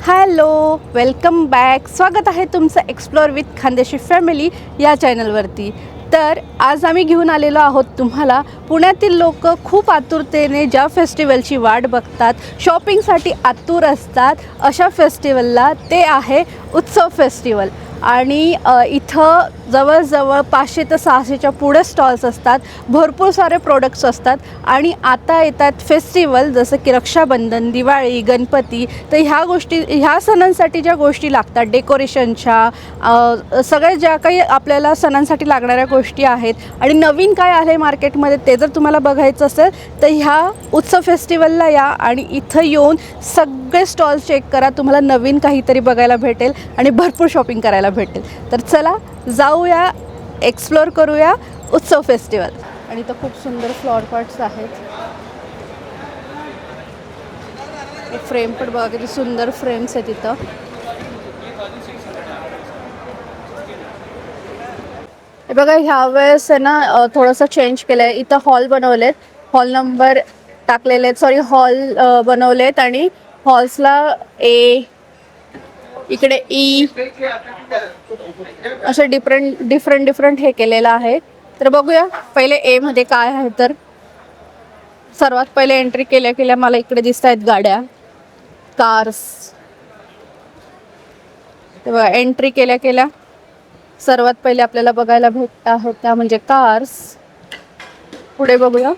Hello, welcome back. स्वागत आहे तुमचं एक्सप्लोअर विथ खानदेशी फॅमिली या चॅनलवरती. तर आज आम्ही घेऊन आलेलो आहोत तुम्हाला पुण्यातील लोक खूप आतुरतेने ज्या फेस्टिवलची वाट बघतात, शॉपिंगसाठी आतुर असतात, अशा फेस्टिवलला ते आहे उत्सव फेस्टिवल. आणि इथं जवळजवळ 500 ते 600च्या पुढे स्टॉल्स असतात, भरपूर सारे प्रोडक्ट्स असतात. आणि आता येतात फेस्टिवल जसं की रक्षाबंधन, दिवाळी, गणपती. तर ह्या सणांसाठी ज्या गोष्टी लागतात, डेकोरेशनच्या सगळ्या ज्या काही आपल्याला सणांसाठी लागणाऱ्या गोष्टी आहेत आणि नवीन काय आहे मार्केटमध्ये ते जर तुम्हाला बघायचं असेल तर ह्या उत्सव फेस्टिवलला या आणि इथं येऊन सगळे स्टॉल चेक करा. तुम्हाला नवीन काहीतरी बघायला भेटेल आणि भरपूर शॉपिंग करायला भेटेल. तर चला जाऊया, एक्सप्लोअर करूया उत्सव फेस्टिवल. आणि इथं खूप सुंदर फ्लॉवर पॉट्स आहेत. फ्रेम पण बघा किती सुंदर फ्रेम्स आहेत इथं. हे बघा, ह्या वेळेस आहे ना थोडंसं चेंज केलं आहे. इथं हॉल बनवलेत, हॉल नंबर टाकलेले आहेत, सॉरी हॉल बनवलेत आणि हॉल्सला ए, इकडे ई, असे डिफरंट हे केलेलं आहे. तर बघूया पहिले ए मध्ये काय आहे. तर सर्वात पहिले एंट्री केल्या मला इकडे दिसत आहेत गाड्या, कार्स. तेव्हा एंट्री केल्या सर्वात पहिले आपल्याला बघायला भेटत आहेत त्या म्हणजे कार्स. पुढे बघूया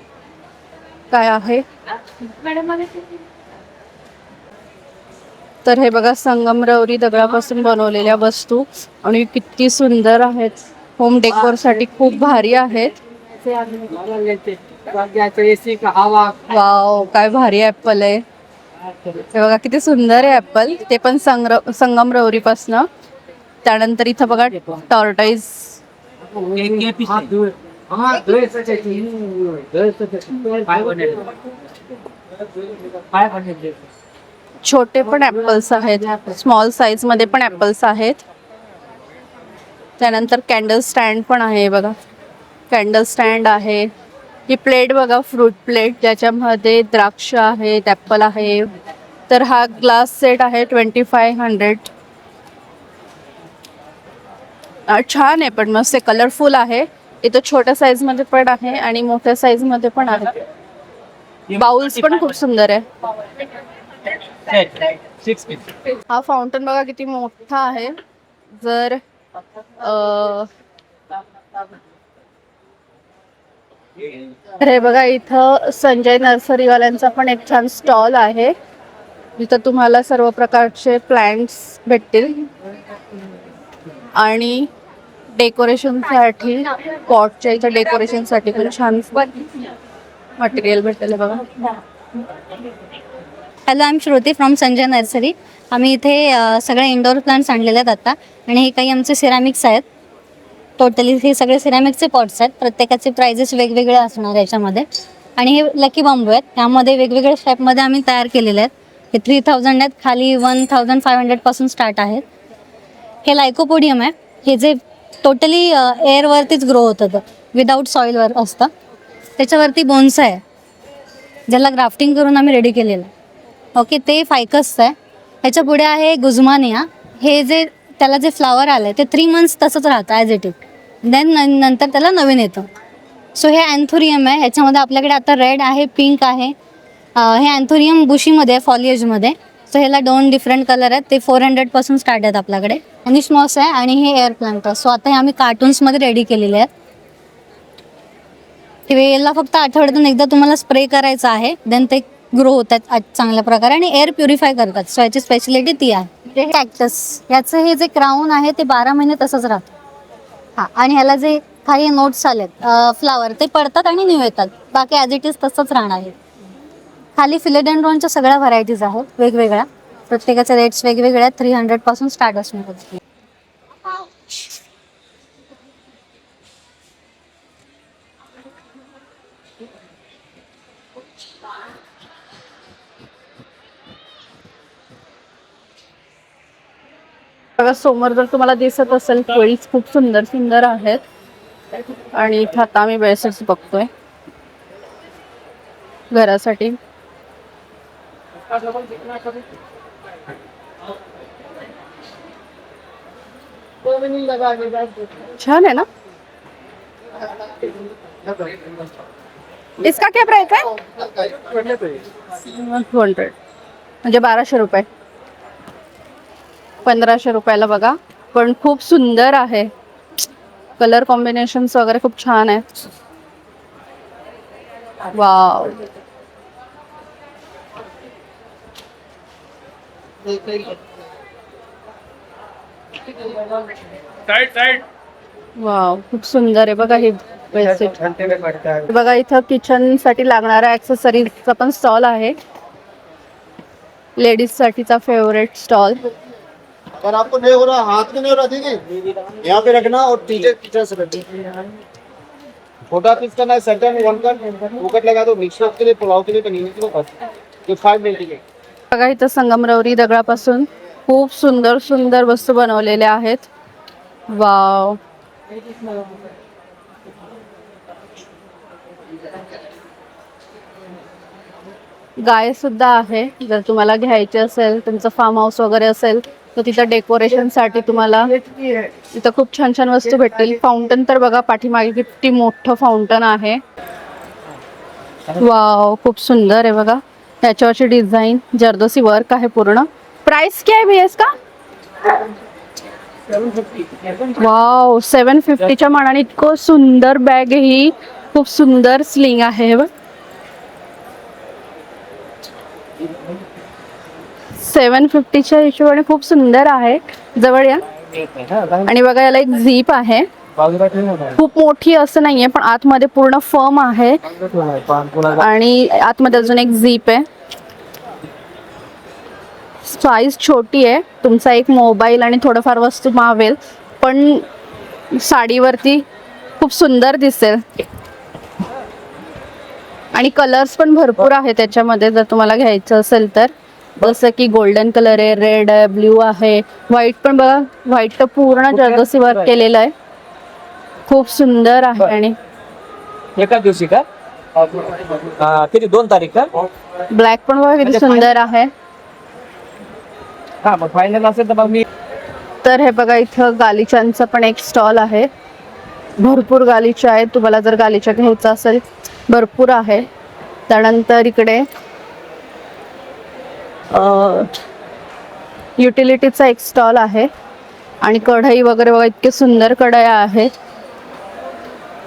काय आहे. तर हे बघा, संगमरवरी दगडापासून बनवलेल्या वस्तू आणि किती सुंदर आहेत. होम डेकोर साठी खूप भारी आहेत. वाव, काय भारी ऍपल आहे. हे बघा किती सुंदर आहे ऍपल, ते पण संगमरवरी पासनं. त्यानंतर इथं बघा टॉर्टाईज. छोटे पण ऍपल्स आहेत, स्मॉल साईज मध्ये पण ऍपल्स आहेत. त्यानंतर कॅन्डल स्टँड पण आहे बघा, कॅन्डल स्टँड आहे. ही प्लेट बघा, फ्रूट प्लेट, ज्याच्यामध्ये द्राक्ष आहेत, ऍपल आहे. तर हा ग्लास सेट आहे 2500. छान आहे, पण मस्त कलरफुल आहे. इथं छोट्या साईज मध्ये पण आहे आणि मोठ्या साईज मध्ये पण आहे. बाउल्स पण खूप सुंदर आहे. हा फाउंटन बघा किती मोठा आहे. जर हे बघा, इथं संजय नर्सरीवाल्यांचा पण एक छान स्टॉल आहे, जिथं तुम्हाला सर्व प्रकारचे प्लांट्स भेटतील आणि डेकोरेशनसाठी, पॉटच्या इथं डेकोरेशनसाठी पण छान मटेरियल भेटेल बघा. Hello, I am Shruti from Sanjay nursery. आम्ही इथे सगळे इंडोर प्लांट्स आणलेले आहेत आता, आणि हे काही आमचे सिरॅमिक्स आहेत. टोटली हे सगळे सिरॅमिकचे पॉट्स आहेत. प्रत्येकाचे प्राइजेस वेगवेगळे असणार याच्यामध्ये. आणि हे लकी बांबू आहेत, त्यामध्ये वेगवेगळ्या शेपमध्ये आम्ही तयार केलेले आहेत. हे 3000 आहेत, खाली 1500 पासून स्टार्ट आहेत. हे लायकोपोडियम आहे, हे जे टोटली एअरवरतीच ग्रो होतं, विदाऊट सॉईलवर असतं. त्याच्यावरती बोन्स आहे, ज्याला ग्राफ्टिंग करून आम्ही रेडी केलेलं आहे. ओके, ते फायकसचं आहे. ह्याच्या पुढे आहे गुजमानिया. हे जे त्याला जे फ्लावर आलं आहे ते 3 months तसंच राहतं ॲज इट इज, देन नंतर त्याला नवीन येतं. सो हे अँथोरियम आहे, ह्याच्यामध्ये आपल्याकडे आता रेड आहे, पिंक आहे. हे अँथोरियम बुशीमध्ये आहे, फॉलिएजमध्ये. सो ह्याला 2 डिफरंट कलर आहेत, ते 400 पासून स्टार्ट आहेत आपल्याकडे. आणि स्मॉस आहे आणि हे एअर प्लांट. सो आता हे आम्ही कार्टून्समध्ये रेडी केलेले आहेत. हे याला फक्त आठवड्यातून एकदा तुम्हाला स्प्रे करायचं आहे, देन ते ग्रो होतात चांगल्या प्रकारे आणि एअर प्युरिफाय करतात. सो याची स्पेशलिटी ती आहे. कॅक्टस, याचं हे जे क्राऊन आहे ते 12 महिने तसंच राहतं. हां, आणि ह्याला जे काही नोट्स आलेत फ्लावर, ते पडतात आणि न्यू येतात. बाकी ॲज इट इज तसंच राहणार आहे. खाली फिलेडेंड्रॉनच्या सगळ्या व्हरायटीज आहेत वेगवेगळ्या. प्रत्येकाचे रेट्स वेगवेगळे आहेत. 300 पासून स्टार्ट असणार. बघा, समोर जर तुम्हाला दिसत असेल टोईज खूप सुंदर सुंदर आहेत. आणि इथं आता आम्ही बेसिक्स बघतोय घरासाठी. छान है ना. इसका क्या प्राइस है? 200 म्हणजे 1200 रुपये. 1500 रुपयाला बघा. पण खूप सुंदर आहे. कलर कॉम्बिनेशन्स वगैरे खूप छान आहे. वाव. वाव खूप सुंदर आहे बघा हे बेडशीट. बघा इथं किचन साठी लागणाऱ्या ऍक्सेसरीजचा पण स्टॉल आहे. लेडीज साठीचा फेवरेट स्टॉल. अगर आपको नहीं हो रहा, हाथ में नहीं हो रहा, ठीक है, यहाँ पे रखना और टीचर टीचर से रखना. छोटा पीस करना है, सेकंड वन कट मुकट लगा दो. मिक्सर के लिए, पुलाव के लिए, पनीर के लिए ये 5 मिनट के. बघा इथं संगमरवरी दगडापासून खूप सुंदर सुंदर वस्तू बनवलेल्या आहेत. वाव. गाय सुद्धा आहे. जर तुम्हाला घ्यायचे असेल, तुमचं फार्म हाऊस वगैरे असेल तर तिथं डेकोरेशन साठी तुम्हाला इथं खूप छान छान वस्तू भेटतील. फाउंटन तर बघा पाठीमागे किती मोठं फाउंटन आहे. वाव खूप सुंदर आहे बघा. त्याच्यावरची डिझाईन जर्दोसी वर्क आहे पूर्ण. प्राइस क्या है भैया इसका? वाव 750च्या मानाने इतकं सुंदर बॅग आहे ही. खूप सुंदर स्लिंग आहे हे बघ. 750च्या हिशोबाने खूप सुंदर आहे. जवळ या. आणि बघा याला एक झीप आहे. खूप मोठी असं नाहीये पण आतमध्ये पूर्ण फर्म आहे. आणि आतमध्ये अजून एक झीप आहे. साईज छोटी आहे. तुमचा एक मोबाईल आणि थोडंफार वस्तू मावेल पण साडीवरती खूप सुंदर दिसेल. आणि कलर्स पण भरपूर आहे त्याच्यामध्ये जर तुम्हाला घ्यायचं असेल तर. जसं की गोल्डन कलर आहे, रेड आहे, ब्ल्यू आहे, व्हाईट पण बघा. व्हाईट तर पूर्ण जर्दोसी वर्क केलेलं आहे. खूप सुंदर आहे. आणि एका दिवशी का किती 2 तारीख का? ब्लॅक पण बघा किती सुंदर आहे. हा मग फायनल असेल तर मग मी. तर हे बघा इथं गालिचांचा पण एक स्टॉल आहे. भरपूर गालिचा आहेत. तुम्हाला जर गालिचा घ्यायचा असेल भरपूर आहे. त्यानंतर इकडे युटिलिटीचा एक स्टॉल आहे. आणि कढई वगैरे बघा इतके सुंदर कढया आहेत.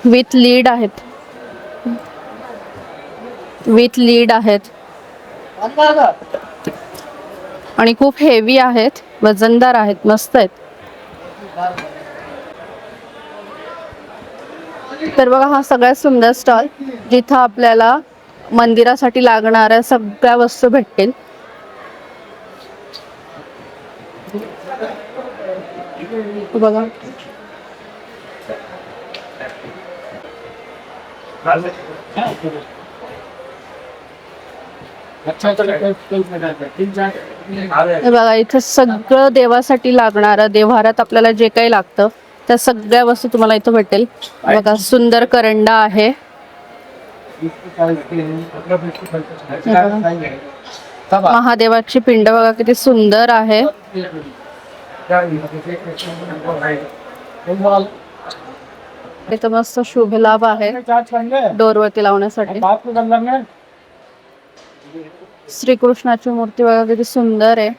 विथ लीड आहेत. विथ लीड आहेत. आणि खूप हेवी आहेत. वजनदार आहेत. मस्त आहेत. तर बघा हा सगळ्यात सुंदर स्टॉल जिथं आपल्याला मंदिरासाठी लागणाऱ्या सगळ्या वस्तू भेटतील. बघा हे बघा इथं सगळं देवासाठी लागणारं, देव्हारात आपल्याला जे काही लागतं त्या सगळ्या वस्तू तुम्हाला इथं भेटेल. बघा सुंदर करंडा आहे. महादेवाची पिंड बघा किती सुंदर आहे. इथं मस्त शुभ लाभ आहे डोरवरती लावण्यासाठी. श्रीकृष्णाची मूर्ती बघा किती सुंदर आहे.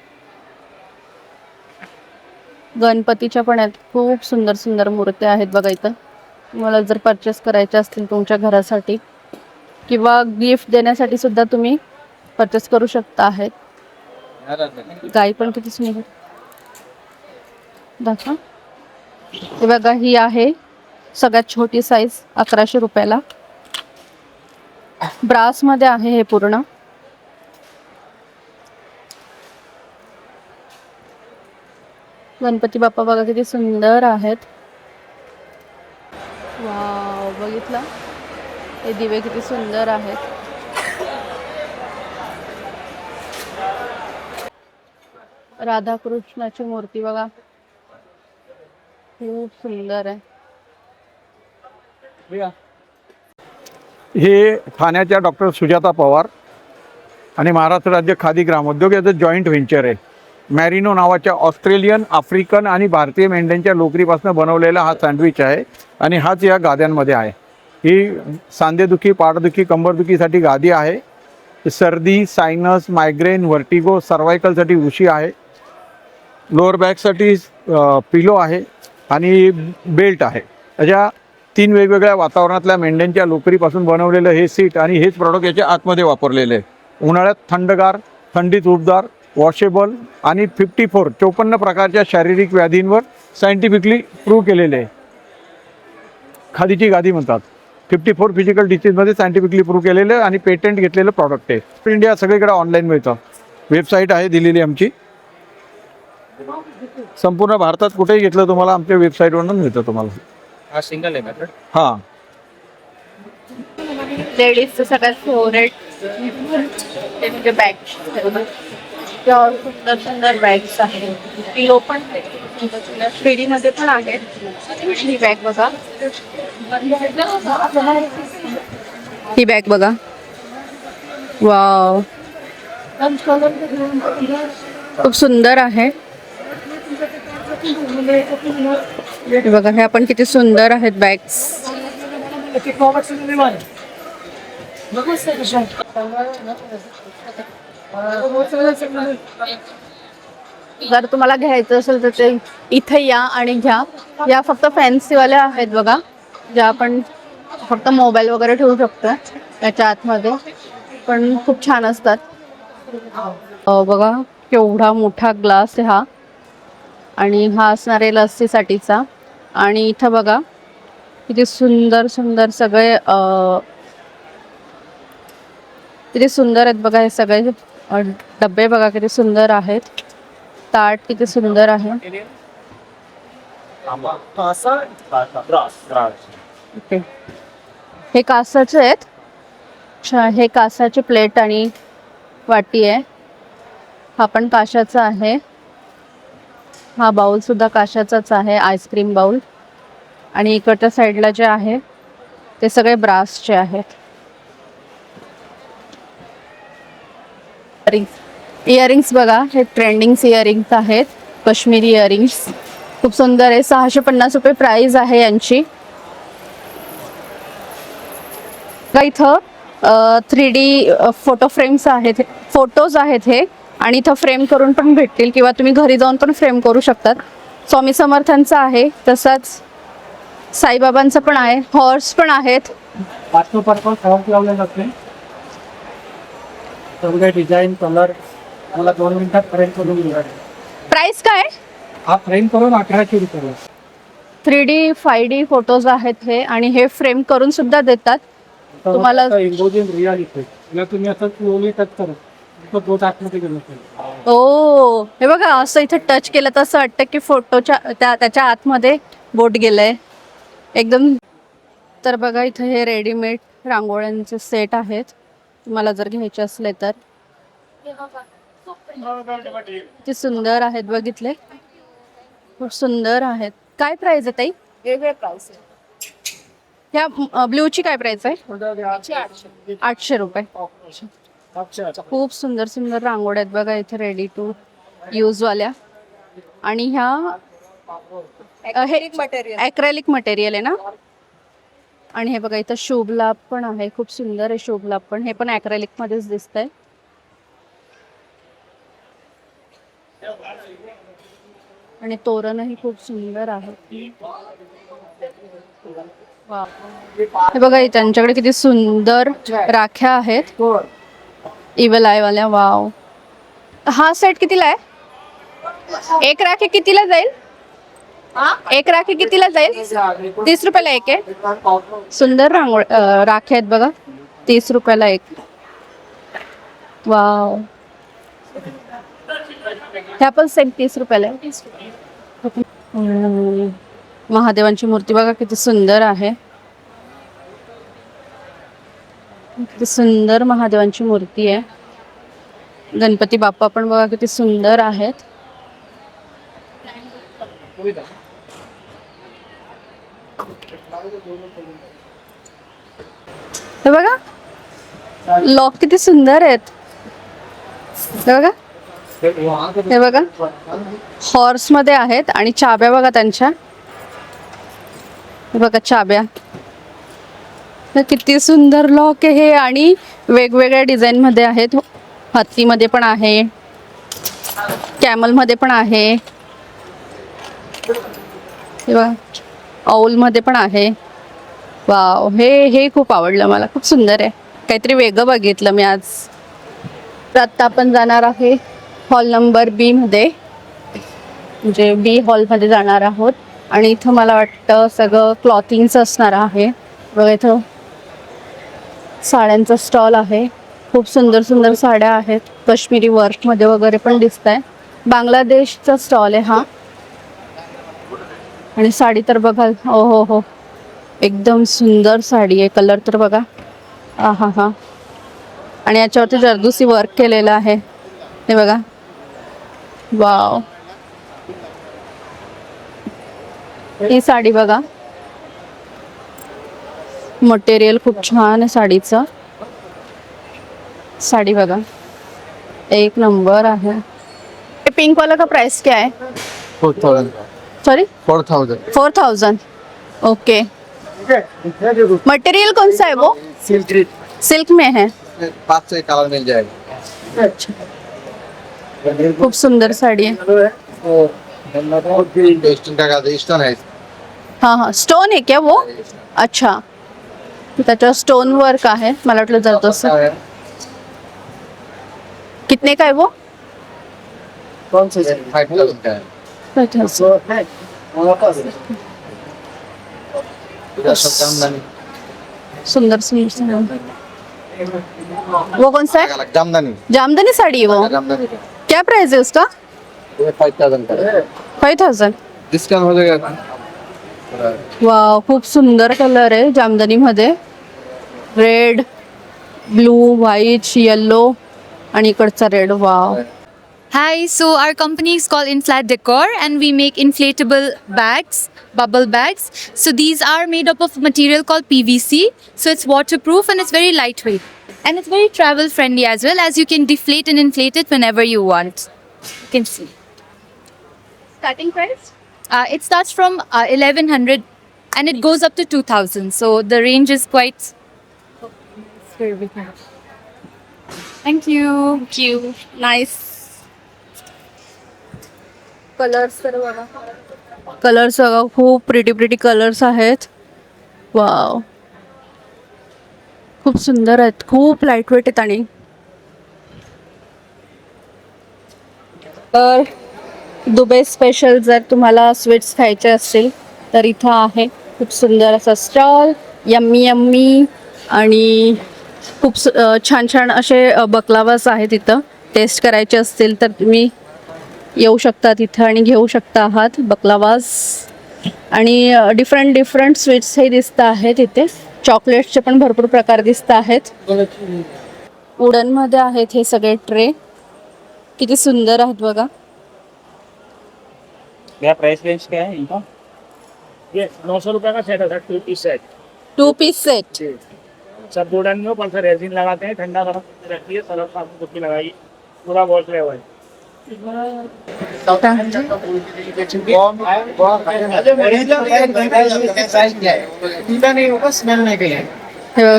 गणपतीच्या पण आहेत. खूप सुंदर सुंदर मूर्त्या आहेत बघा इथं. तुम्हाला जर परचेस करायच्या असतील तुमच्या घरासाठी किंवा गिफ्ट देण्यासाठी सुद्धा तुम्ही परचेस करू शकता. आहेत गाई पण किती सुंदर दाखवा. हे बघा ही आहे सगळ्यात छोटी साईज 1100 रुपयाला. ब्रास मध्ये आहे हे पूर्ण. गणपती बाप्पा बघा किती सुंदर आहेत. वाव बघितलं हे दिवे किती सुंदर आहेत. राधाकृष्णाची मूर्ती बघा खूप सुंदर आहे. हे ठाण्याच्या डॉक्टर सुजाता पवार आणि महाराष्ट्र राज्य खादी ग्रामोद्योग याचं जॉईंट व्हेंचर आहे. मॅरिनो नावाच्या ऑस्ट्रेलियन, आफ्रिकन आणि भारतीय मेंढ्यांच्या लोकरीपासून बनवलेला हा सँडविच आहे आणि हाच या गाद्यांमध्ये आहे. ही सांधेदुखी, पाठदुखी, कंबरदुखीसाठी गादी आहे. सर्दी, सायनस, मायग्रेन, व्हर्टिगो, सर्वायकलसाठी उशी आहे. लोअर बॅकसाठी पिलो आहे आणि बेल्ट आहे. अशा 3 वेगवेगळ्या वातावरणातल्या मेंढ्यांच्या लोकरीपासून बनवलेलं हे सीट आणि हेच प्रॉडक्ट याच्या आतमध्ये वापरलेले आहे. उन्हाळ्यात थंडगार, थंडीत उबदार, वॉशेबल आणि 54 प्रकारच्या शारीरिक व्याधींवर सायंटिफिकली प्रूव्ह केलेले आहे. खादीची गादी म्हणतात. 54 फिजिकल डिसीजमध्ये सायंटिफिकली प्रूव्ह केलेलं आणि पेटंट घेतलेलं प्रॉडक्ट आहे. इंडिया सगळीकडे ऑनलाईन मिळतं. वेबसाईट आहे दिलेली आमची. संपूर्ण भारतात कुठेही घेतलं तुम्हाला आमच्या वेबसाईटवरून मिळतं तुम्हाला. हा सिंगल आहे का? हां, लेडीजचं सगळ्यात फेवरेट ते म्हणजे बॅग. सुंदर सुंदर बॅग्स आहेत. पिलो पण मध्ये पण आहेत. ही बॅग बघा, ही बॅग बघा, वाव, खूप सुंदर आहे. हे बघा, ह्या पण किती सुंदर आहेत बॅग्स. जर तुम्हाला घ्यायचं असेल तर ते इथे या आणि घ्या. या फक्त फॅन्सीवाल्या आहेत बघा, ज्या आपण फक्त मोबाईल वगैरे ठेवू शकतो त्याच्या आतमध्ये, पण खूप छान असतात. बघा केवढा मोठा ग्लास आहे हा, आणि हा असणार आहे लस्सीसाठीचा. आणि इथं बघा किती सुंदर सुंदर सगळे किती सुंदर आहेत बघा. हे सगळे डब्बे बघा किती सुंदर आहेत. ताट किती सुंदर आहे. ओके, हे कासाचे आहेत. हे कासाची प्लेट आणि वाटी आहे. हा पण काशाचा आहे. हा बाउल सुद्धा काशाचाच आहे, आईस्क्रीम बाउल. आणि इकडच्या साईडला जे आहे ते सगळे ब्रासचे आहेत. इयरिंग्स बघा, हे ट्रेंडिंग इयरिंग्स आहेत, काश्मीरी इयरिंग्स. खूप सुंदर आहे. 650 रुपये प्राइस आहे यांची. इथं 3D फोटो फ्रेम्स आहेत, फोटोज आहेत हे, आणि इथं फ्रेम करून पण भेटतील किंवा तुम्ही घरी जाऊन पण फ्रेम करू शकतात. स्वामी समर्थांचं आहे, तसंच साईबाबांचं पण आहे, हॉर्स पण आहेत. डिझाईन कलर मला 2 मिनिटात फ्रेम करून मिळाले. प्राइस काय? हा फ्रेम करून 1800 रुपये. 3D 5D फोटोज आहेत हे, आणि हे फ्रेम करून सुद्धा देतात तुम्हाला. रियालिटी तुम्ही असं स्लोली टच करा, तो बोट आतमध्ये गेलो. ओ, हे बघा, असं इथे टच केलं तर असं वाटतं की फोटोच्या त्याच्या आतमध्ये बोट गेलंय एकदम. तर बघा इथे हे रेडीमेड रांगोळ्यांचे सेट आहेत, तुम्हाला जर घ्यायचे असले तर. किती सुंदर आहेत, बघितले, खूप सुंदर आहेत. काय प्राइस आहे ताई? वेगळे प्राइस आहे. ह्या ब्ल्यूची काय प्राइस आहे? 800 रुपये. खूप सुंदर सुंदर रांगोळ्या आहेत बघा इथे, रेडी टू यूज वाल्या. आणि ह्या ॲक्रेलिक मटेरियल आहे ना. आणि हे बघा इथं शुभ लाभ पण आहे, खूप सुंदर आहे शुभ लाभ पण. हे पण ॲक्रेलिक मध्येच दिसतंय. आणि तोरणही खूप सुंदर आहे. हे बघा त्यांच्याकडे किती सुंदर राख्या आहेत, इवल आय वाल्या. वाव, हा सेट कितीला आहे? एक राखी कितीला जाईल? एक राखी कितीला जाईल? 30 रुपयाला एक आहे. सुंदर राख्या आहेत बघा, 30 रुपयाला एक. वाव, ह्या पण सेम 30 रुपयाला आहे. महादेवांची मूर्ती बघा किती सुंदर आहे. किती सुंदर महादेवांची मूर्ती आहे. गणपती बाप्पा पण बघा किती सुंदर आहेत. हे बघा लॉक किती सुंदर आहेत. हे बघा हे बघा हॉर्स मध्ये आहेत आणि चाब्या बघा त्यांच्या. हे बघा चाब्या. तर किती सुंदर लॉक आहे हे आणि वेगवेगळ्या डिझाईन मध्ये आहेत. हत्तीमध्ये पण आहे, कॅमल मध्ये पण आहे, हे बघा औल मध्ये पण आहे. वाव, हे खूप आवडलं मला, खूप सुंदर आहे. काहीतरी वेगळं बघितलं मी आज. तर आत्ता आपण जाणार आहे हॉल नंबर बी मध्ये, म्हणजे बी हॉलमध्ये जाणार आहोत. आणि इथं मला वाटतं सगळं क्लॉथिंगचं असणार आहे. बघा इथं साड्यांचा स्टॉल आहे. खूप सुंदर सुंदर साड्या आहेत, काश्मीरी वर्कमध्ये वगैरे पण दिसत आहे. बांगलादेशचा स्टॉल आहे हा. आणि साडी तर बघा, हो हो, एकदम सुंदर साडी आहे. कलर तर बघा, हा हा. आणि याच्यावरती जरदोसी वर्क केलेलं आहे, हे बघा. वाव, ही साडी बघा, मटेरियल खूप छान आहे साडीचं. साडी बघा, एक नंबर है. पिंक वाला का प्राइस क्या है? 4000 सॉरी 4000 4000. ओके. मटेरियल कौन सा है वो? सिल्क में है. 5 से कलर मिल जाएगा. अच्छा, खूप सुंदर साडी आहे. स्टोन है. हाँ हाँ, स्टोन है क्या वो? अच्छा, त्याच्यावर स्टोन वर्क आहे. मला वाटलं जरदोसी. कितने का है वो? कौन से 5000 का है. सुंदर सुंदर. वो कौन सा है? जामदानी. जामदानी साड़ी है वो. जामदानी क्या प्राइस है उसका? 5000 का है. 5000. डिस्काउंट हो जाएगा. वाव, खूप सुंदर कलर आहे जामदानी मध्ये. रेड, ब्लू, व्हाईट, येलो आणि इकडचा red. Wow. Hi, so our company is called Inflat Decor and we make inflatable bags, bubble bags. So these are made up of material called PVC. So it's waterproof and it's very lightweight. And it's very travel friendly as well, as you can deflate and inflate it whenever you want. You can see. Starting price? It starts from 1100 and it goes up to 2000. So the range is quite... Thank you. Nice. Colours तर बघा, colours बघा, खूप pretty colours आहेत. Wow, खूप सुंदर आहेत, खूप light weight आहेत. आणि तर दुबई स्पेशल जर तुम्हाला स्वीट्स खायचे असतील तर इथं आहे खूप सुंदर असा स्टॉल. यम्मी आणि खूप छान छान असे बकलावास आहेत. इथं टेस्ट करायचे असतील तर तुम्ही येऊ शकता तिथं आणि घेऊ शकता आहात बकलावास. आणि डिफरंट स्वीट्स हे दिसत आहेत इथे. चॉकलेट्सचे पण भरपूर प्रकार दिसत आहेत. वुडनमध्ये आहेत हे सगळे ट्रे, किती सुंदर आहेत बघा. क्या प्राइस रेंज क्या है इनका? ये 900 रुपए का सेट है, 2 पीस सेट. 2 piece set. सब वुडन में ऊपर से रेजिन लगाते हैं, ठंडा गरम रखिए, सरफ साबुन कुछ लगाइए, पूरा वॉश रहेगा. हे बघा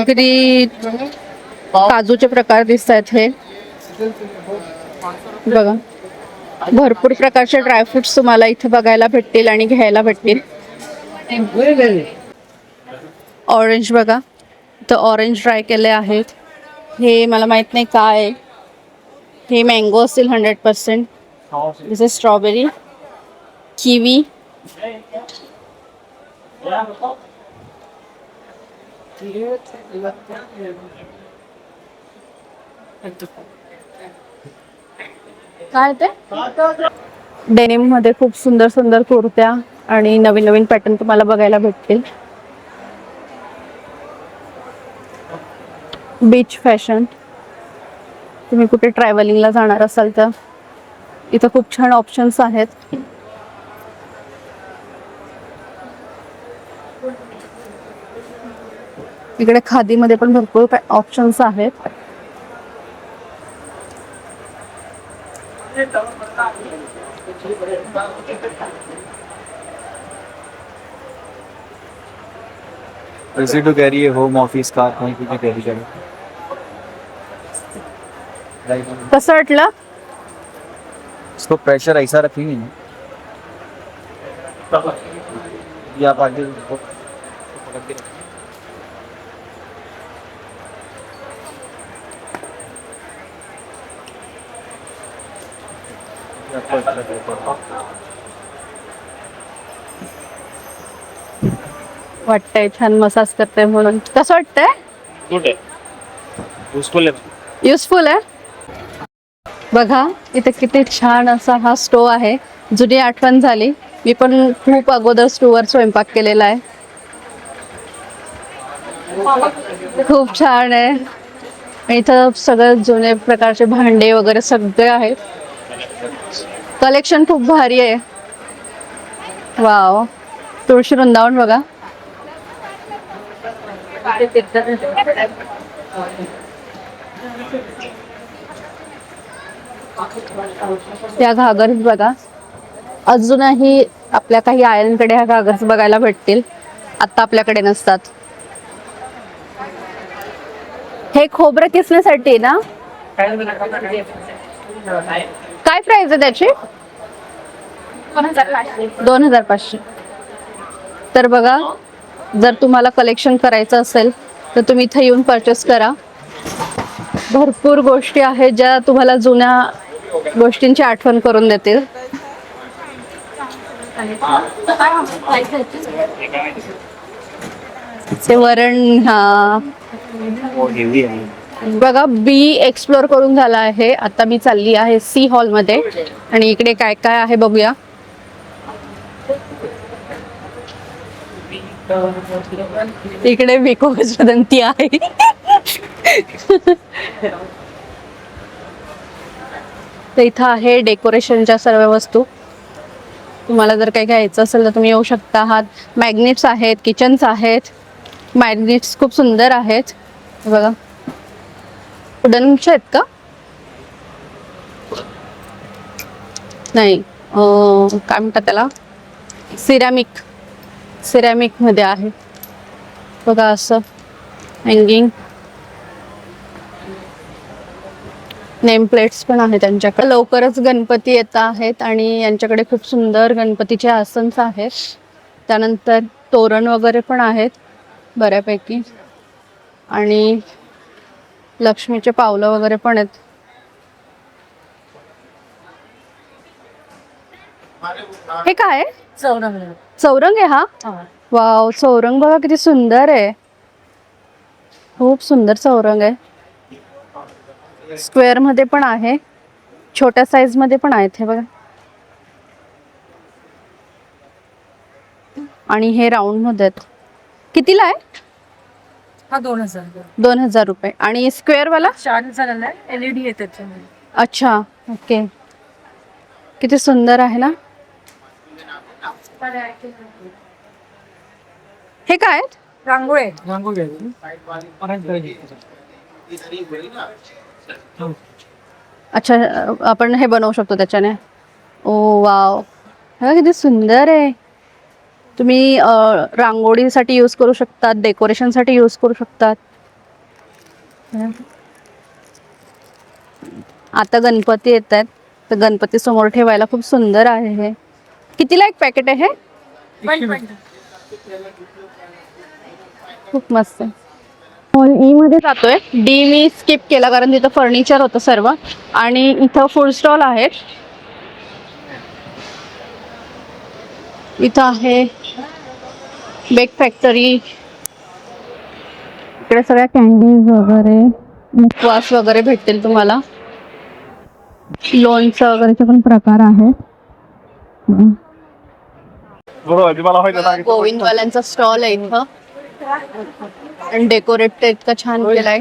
किती काजूचे प्रकार दिसत आहेत. हे बघा, भरपूर प्रकारचे ड्रायफ्रुट्स तुम्हाला इथे बघायला भेटतील आणि घ्यायला भेटतील. ऑरेंज बघा, तर ऑरेंज ड्राय केले आहेत. हे मला माहित नाही काय आहे. हे मँगो असतील 100%. दिस इज स्ट्रॉबेरी, किवी. काय ते डेनिम मध्ये खूप सुंदर सुंदर कुर्त्या आणि नवीन नवीन पॅटर्न तुम्हाला बघायला भेटतील. बीच फॅशन, तुम्ही कुठे ट्रॅव्हलिंगला जाणार असाल तर इथं खूप छान ऑप्शन्स आहेत. इकडे खादीमध्ये पण भरपूर ऑप्शन्स आहेत. इजी टू कैरी है, होम ऑफिस का कहीं भी कैरी करें। कसं वाटलं? इसको प्रेशर ऐसा रखेंगे ना, ये आप आगे इसको पकड़ के रखें। ये आपको अच्छा लगेगा। वाटतंय छान मसाज करते म्हणून. कसं वाटतंय? गुड आहे, युजफुल आहे. युजफुल आहे. बघा इथे किती छान असा हा स्टोव आहे. जुनी आठवण झाली. मी पण खूप अगोदर स्टोववर स्वयंपाक केलेला आहे. खूप छान आहे. इथं सगळं जुने प्रकारचे भांडे वगैरे सगळे आहेत. कलेक्शन खूप भारी आहे. वाव, तुळशी वृंदावन बघा. या घागर्स बघा, अजूनही आपल्या काही आयांकडे ह्या घागर्स बघायला भेटतील, आता आपल्याकडे नसतात. हे खोबरं किसण्यासाठी ना, काय प्राइस आहे त्याची? 2500. तर बघा, जर तुम्हाला कलेक्शन करायचं असेल तर तुम्ही इथे येऊन परचेस करा. भरपूर गोष्टी आहेत ज्या तुम्हाला जुन्या गोष्टींची आठवण करून देतील. ते वरण, हा बघा, बी एक्सप्लोर करून झाला आहे. आता मी चालली आहे सी हॉल मध्ये आणि इकडे काय काय आहे बघूया. इकडे विको वज्रदंती आहे. तर इथं आहे डेकोरेशनच्या सर्व वस्तू. तुम्हाला जर काही घ्यायचं असेल तर तुम्ही येऊ शकता आहात. मॅग्नेट्स आहेत, किचन्स आहेत. मॅग्नेट्स खूप सुंदर आहेत. बघा, वुडनचे आहेत का? नाही, काय म्हणतात त्याला, सिरॅमिक मध्ये आहे. बघा असं हँगिंग. नेम प्लेट्स पण आहेत त्यांच्याकडे. लवकरच गणपती येत आहेत आणि यांच्याकडे खूप सुंदर गणपतीचे आसन्स आहेत. त्यानंतर तोरण वगैरे पण आहेत बऱ्यापैकी आणि लक्ष्मीचे पावलं वगैरे पण आहेत. हे काय आहे? चौरंग आहे हा. वाव, चौरंग बघा किती सुंदर आहे. खूप सुंदर चौरंग आहे. स्क्वेअर मध्ये पण आहे, छोट्या साईज मध्ये पण आहेत हे बघा. आणि हे राऊंड मध्ये आहेत. कितीला आहे हा? 2000. 2000 रुपये. आणि स्क्वेअर वाला 4000 आहे. LED आहे त्याच्यामध्ये. अच्छा, ओके. किती सुंदर आहे ना. हे काय आहेत? रांगोळी अच्छा, आपण हे बनवू शकतो त्याच्याने. ओ वाव, हे किती सुंदर आहे. तुम्ही रांगोळीसाठी यूज करू शकतात, डेकोरेशनसाठी यूज करू शकतात. आता गणपती येत आहेत तर गणपती समोर ठेवायला खूप सुंदर आहे हे. कितीला एक पॅकेट आहे हे? खूप मस्त आहे. ई मध्ये जातोय. डी मी स्किप केला कारण तिथं फर्निचर होतं सर्व आणि इथं फूड स्टॉल आहेत. इथं आहे बेक फॅक्टरी. इकडे सगळ्या कॅन्डीज वगैरे, मुखवास वगैरे भेटतील तुम्हाला. लोणचं वगैरेचे पण प्रकार आहेत. गोविंदवाल्यांचा स्टॉल आहे इथं आणि डेकोरेट इतकं छान केलाय.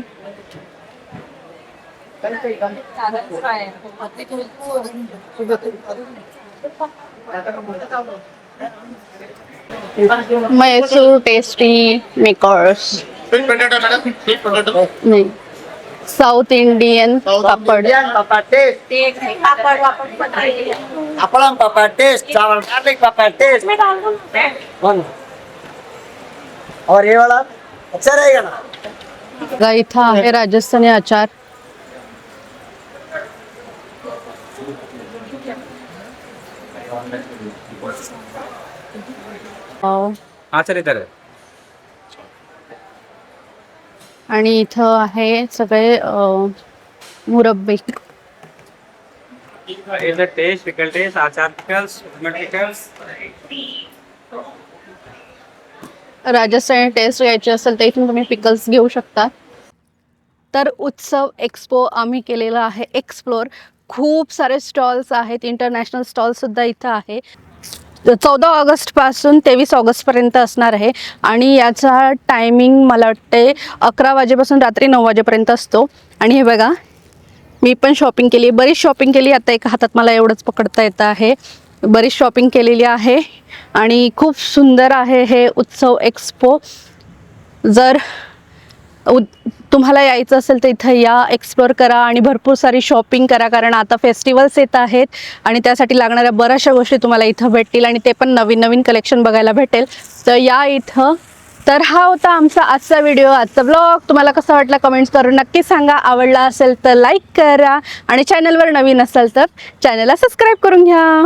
Mysore tasty makers. नाही, साऊथ इंडियन पापड. पापा टेस्ट अपलम पापा टेस्ट चावल गार्लिक पापा टेस्ट और ये वाला अच्छा रहेगा ना. बघा, इथं आहे राजस्थानी अचार. हा सर इधर है. आणि इथं आहे सगळे मुरब्बे. इधर taste pickle taste achar pickles tomato pickles. Rajasthani taste घ्यायची असेल तर इथून तुम्ही पिकल्स घेऊ शकता. तर उत्सव एक्सपो आम्ही केलेला आहे एक्सप्लोर. खूप सारे स्टॉल्स आहेत, इंटरनॅशनल स्टॉलसुद्धा इथं आहे. 14 ऑगस्टपासून 23 ऑगस्टपर्यंत असणार आहे आणि याचा टायमिंग मला वाटते 11 वाजेपासून रात्री 9 वाजेपर्यंत असतो. आणि हे बघा, मी पण शॉपिंग केली, बरीच शॉपिंग केली. आता एका हातात मला एवढंच पकडता येतं आहे. बरीच शॉपिंग केलेली आहे आणि खूप सुंदर आहे हे उत्सव एक्सपो. जर तुम्हाला यायचं असेल तर इथं या, एक्सप्लोर करा आणि भरपूर सारी शॉपिंग करा, कारण आता फेस्टिवल्स येत आहेत आणि त्यासाठी लागणाऱ्या बऱ्याचशा गोष्टी तुम्हाला इथं भेटतील आणि ते पण नवीन नवीन कलेक्शन बघायला भेटेल. तर या इथं. तर हा होता आमचा आजचा व्हिडिओ, आजचा ब्लॉग. तुम्हाला कसा वाटला कमेंट्स करून नक्की सांगा. आवडला असेल तर लाईक करा आणि चॅनलवर नवीन असाल तर चॅनलला सबस्क्राईब करून घ्या.